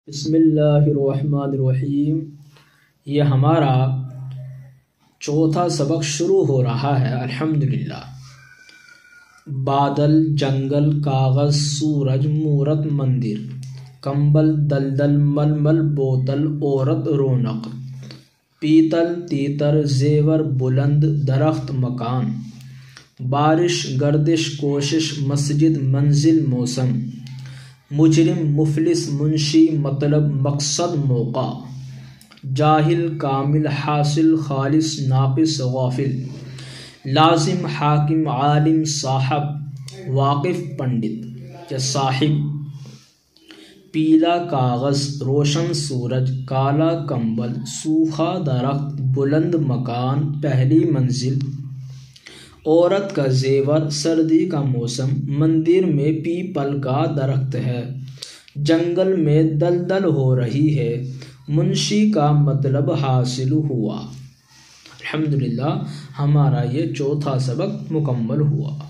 بسم اللہ الرحمن الرحیم۔ یہ ہمارا چوتھا سبق شروع ہو رہا ہے الحمدللہ۔ بادل، جنگل، کاغذ، سورج، مورت، مندر، کمبل، دلدل، ململ، بوتل، عورت، رونق، پیتل، تیتر، زیور، بلند، درخت، مکان، بارش، گردش، کوشش، مسجد، منزل، موسم، مجرم، مفلس، منشی، مطلب، مقصد، موقع، جاہل، کامل، حاصل، خالص، ناقص، غافل، لازم، حاکم، عالم، صاحب، واقف، پنڈت یا صاحب، پیلا کاغذ، روشن سورج، کالا کمبل، سوکھا درخت، بلند مکان، پہلی منزل، عورت کا زیور، سردی کا موسم، مندر میں پیپل کا درخت ہے، جنگل میں دلدل ہو رہی ہے، منشی کا مطلب حاصل ہوا۔ الحمدللہ ہمارا یہ چوتھا سبق مکمل ہوا۔